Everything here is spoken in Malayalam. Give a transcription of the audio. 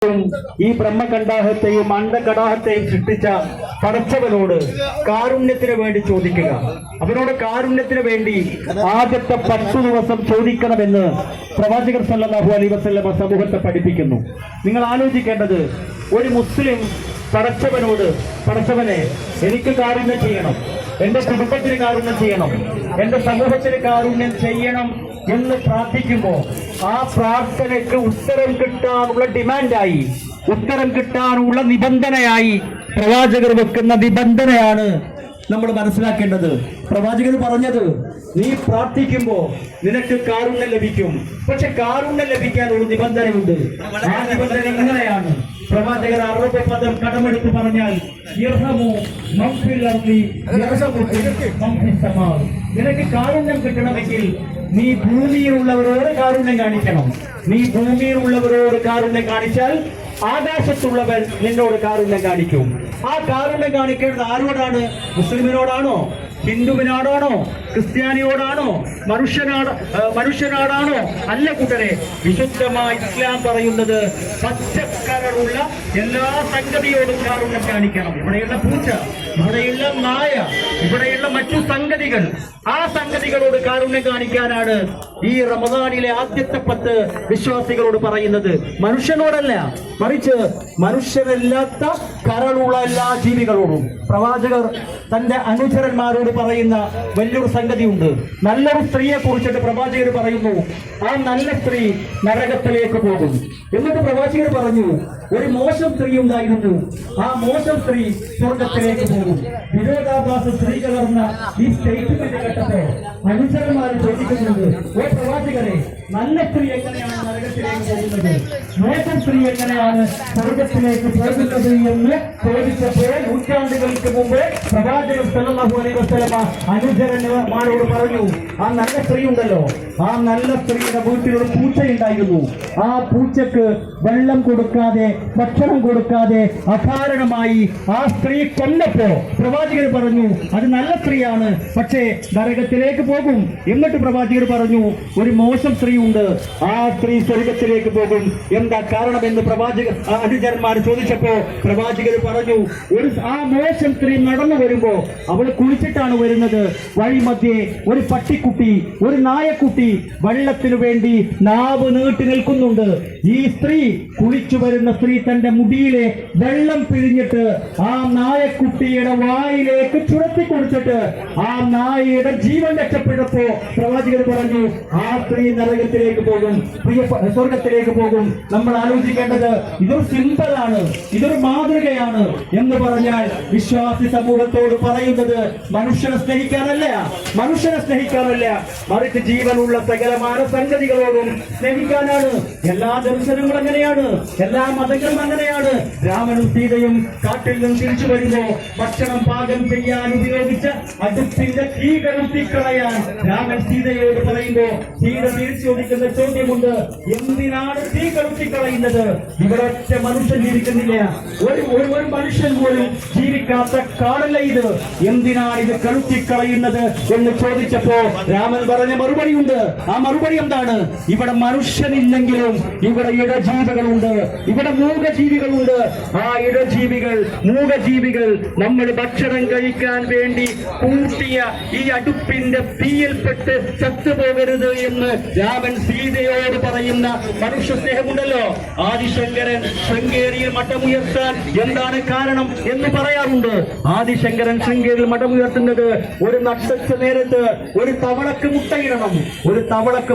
ഈ ബ്രഹ്മകണ്ടാഹത്തെയും അണ്ടകടാഹത്തെയും സൃഷ്ടിച്ച പടച്ചവനോട് കാരുണ്യത്തിന് വേണ്ടി ചോദിക്കുക. അവനോട് കാരുണ്യത്തിന് വേണ്ടി ആദ്യത്തെ 10 ദിവസം ചോദിക്കണമെന്ന് പ്രവാചകർ സല്ലല്ലാഹു അലൈഹി വസല്ലമ സമൂഹത്തെ പഠിപ്പിക്കുന്നു. നിങ്ങൾ ആലോചിക്കേണ്ടത്, ഒരു മുസ്ലിം പടച്ചവനോട്, പടച്ചവനെ എനിക്ക് കാരുണ്യം ചെയ്യണം, എന്റെ കുടുംബത്തിന് കാരുണ്യം ചെയ്യണം, എന്റെ സമൂഹത്തിന് കാരുണ്യം ചെയ്യണം എന്ന് പ്രാർത്ഥിക്കുമ്പോൾ ആ പ്രാർത്ഥനയ്ക്ക് ഉത്തരം കിട്ടാനുള്ള ഡിമാൻഡായി, ഉത്തരം കിട്ടാനുള്ള നിബന്ധനയായി പ്രവാചകർ വെക്കുന്ന നിബന്ധനയാണ് നമ്മൾ മനസ്സിലാക്കേണ്ടത്. പ്രവാചകർ പറഞ്ഞത്, നീ പ്രാർത്ഥിക്കുമ്പോ നിനക്ക് കാരുണ്യം ലഭിക്കും. പക്ഷെ കാരുണ്യം ലഭിക്കാൻ ഒരു നിബന്ധനയുണ്ട്. ആ നിബന്ധന എങ്ങനെയാണ്? പ്രവാചകർ 60 പദം കടമെടുത്ത് പറഞ്ഞാൽ, നിനക്ക് കാരുണ്യം കിട്ടണമെങ്കിൽ നീ ഭൂമിയിലുള്ളവരോട് കാരുണ്യം കാണിക്കണം. നീ ഭൂമിയിലുള്ളവരോട് കാരുണ്യം കാണിച്ചാൽ ആകാശത്തുള്ളവർ നിന്നോട് കാരുണ്യം കാണിക്കും. ആ കാരുണ്യം കാണിക്കേണ്ടത് ആരോടാണ്? മുസ്ലിമിനോടാണോ? ഹിന്ദുവിനോടാണോ? ക്രിസ്ത്യാനിയോടാണോ? മനുഷ്യനാടാണോ? അല്ല കൂട്ടരെ, വിശുദ്ധമായ ഇസ്ലാം പറയുന്നത് പച്ചക്കരളുള്ള എല്ലാ സംഗതിയോടും കാരുണ്യം കാണിക്കണം. ഇവിടെയുള്ള പൂച്ച, ഇവിടെയുള്ള നായ, ഇവിടെയുള്ള മറ്റു സംഗതികൾ, ആ സംഗതികളോട് കാരുണ്യം കാണിക്കാനാണ് ഈ റമദാനിലെ ആദ്യത്തെ 10 വിശ്വാസികളോട് പറയുന്നത്. മനുഷ്യനോടല്ല, മറിച്ച് മനുഷ്യരല്ലാത്ത കരളുള്ള എല്ലാ ജീവികളോടും. പ്രവാചകർ തന്റെ അനുചരന്മാരോട് പറയുന്ന വലിയൊരു സംഗതിയുണ്ട്. നല്ലൊരു സ്ത്രീയെ കുറിച്ചിട്ട് പ്രവാചകർ പറയുന്നു, ആ നല്ല സ്ത്രീ നരകത്തിലേക്ക് പോകും. എന്നിട്ട് പ്രവാചകർ പറഞ്ഞു, ഒരു മോശം സ്ത്രീ ഉണ്ടായിരുന്നു, ആ മോശം സ്ത്രീ സ്വർഗത്തിലേക്ക് പോകും. വിരോധാഭാസ സ്ത്രീ കലർന്ന ഈ സ്റ്റേറ്റ്മെന്റ് കേട്ടപ്പോ അനുചരന്മാർ ചോദിക്കുന്നുണ്ട്, ഓ പ്രവാചകരെ, നല്ല സ്ത്രീ എങ്ങനെയാണ് നരകത്തിലേക്ക് പോകുന്നത്, മോശം സ്ത്രീ എങ്ങനെയാണ് സ്വർഗത്തിലേക്ക് പോകുന്നത് എന്ന് ചോദിച്ചപ്പോൾ നൂറ്റാണ്ടുകൾക്ക് മുമ്പ് പ്രവാചകർ സല്ലല്ലാഹു അലൈഹി വസല്ലമ അനുചരന്മാരോട് പറഞ്ഞു, ആ നല്ല സ്ത്രീ ഉണ്ടല്ലോ, ആ നല്ല സ്ത്രീയുടെ വീട്ടിലൊരു പൂച്ചയുണ്ടായിരുന്നു. ആ പൂച്ചക്ക് വെള്ളം കൊടുക്കാതെ, ഭക്ഷണം കൊടുക്കാതെ അകാരണമായി ആ സ്ത്രീ കൊന്നപ്പോ പ്രവാചകർ പറഞ്ഞു, അത് നല്ല സ്ത്രീയാണ്, പക്ഷേ നരകത്തിലേക്ക് പോകും. എന്നിട്ട് പ്രവാചകർ പറഞ്ഞു, ഒരു മോശം സ്ത്രീ ഉണ്ട്, ആ സ്ത്രീ സ്വർഗത്തിലേക്ക് പോകും. എന്താ കാരണമെന്ന് പ്രവാചകർ അനുചരന്മാർ ചോദിച്ചപ്പോ പ്രവാചകർ പറഞ്ഞു, ആ മോശം സ്ത്രീ നടന്നു വരുമ്പോ അവൾ കുളിച്ചിട്ടാണ് വരുന്നത്. വഴി മധ്യേ ഒരു പട്ടിക്കുട്ടി, ഒരു നായക്കുട്ടി വെള്ളത്തിനു വേണ്ടി നാവ് നീട്ടി നിൽക്കുന്നുണ്ട്. ഈ സ്ത്രീ, കുളിച്ചു വരുന്ന സ്ത്രീ തന്റെ മുടിയിലെ വെള്ളം പിഴിഞ്ഞിട്ട് ആ നായക്കുട്ടിയുടെ വായിലേക്ക് ചുരത്തി കൊടുത്തിട്ട് ആ നായയുടെ ജീവൻ രക്ഷപ്പെട്ടപ്പോ പ്രവാചകർ പറഞ്ഞു, ആ സ്ത്രീ നരകത്തിലേക്ക് പോകും, സ്വർഗത്തിലേക്ക് പോകും. നമ്മൾ ആലോചിക്കേണ്ടത്, ഇതൊരു സിംബലാണ്, ഇതൊരു മാതൃകയാണ് എന്ന് പറഞ്ഞാൽ വിശ്വാസി സമൂഹത്തോട് പറയുന്നത് മനുഷ്യനെ സ്നേഹിക്കാനല്ല, മറിച്ച് ജീവനുള്ള സകലമായ സംഗതികളോടും സ്നേഹിക്കാനാണ്. എല്ലാ ദർശനങ്ങളും അങ്ങനെയാണ്, എല്ലാ മതങ്ങളും അങ്ങനെയാണ്. രാമനും സീതയും കാട്ടിൽ നിന്ന് തിരിച്ചു വരുമ്പോ ഭക്ഷണം പാകം ചെയ്യാൻ ഉപയോഗിച്ച അടുപ്പിന്റെ തീ കെടുത്തിക്കളയാൻ രാമൻ സീതയോട് പറയുമ്പോ സീത തിരിച്ചു ചോദിക്കുന്ന ചോദ്യമുണ്ട്, എന്തിനാണ് തീ കെടുത്തിക്കളയുന്നത്? ഇവിടെ ഒറ്റ മനുഷ്യൻ ജീവിക്കുന്നില്ല, ഒരു മനുഷ്യൻ പോലും ജീവിക്കാത്ത കാടല്ല ഇത്, എന്തിനാണ് ഇത് കെടുത്തിക്കളയുന്നത് എന്ന് ചോദിച്ചപ്പോ രാമൻ പറഞ്ഞ മറുപടിയുണ്ട്. ആ മറുപടി എന്താണ്? ഇവിടെ മനുഷ്യനില്ലെങ്കിലും ഇവിടെ ഇഴജീവികളുണ്ട്, ഇവിടെ മൂകജീവികളുണ്ട്. ആ ഇഴജീവികൾ, മൂകജീവികൾ നമ്മൾ ഭക്ഷണം കഴിക്കാൻ വേണ്ടി കൂട്ടിയ ഈ അടുപ്പിന്റെ തീയിൽപ്പെട്ട് ചത്തുപോകരുത് എന്ന് രാമൻ സീതയോട് പറയുന്ന മനുഷ്യ സ്നേഹമുണ്ടല്ലോ. ആദിശങ്കരൻ ശൃംഗേരിയിൽ മഠമുയർത്താൻ എന്താണ് കാരണം എന്ന് പറയാറുണ്ട്. ആദിശങ്കരൻ ശൃംഗേരിയിൽ മഠമുയർത്തുന്നത് ഒരു നക്ഷത്ര നേരത്ത് ഒരു തവളക്ക് മുട്ടയിടണം, ഒരു തവളക്ക്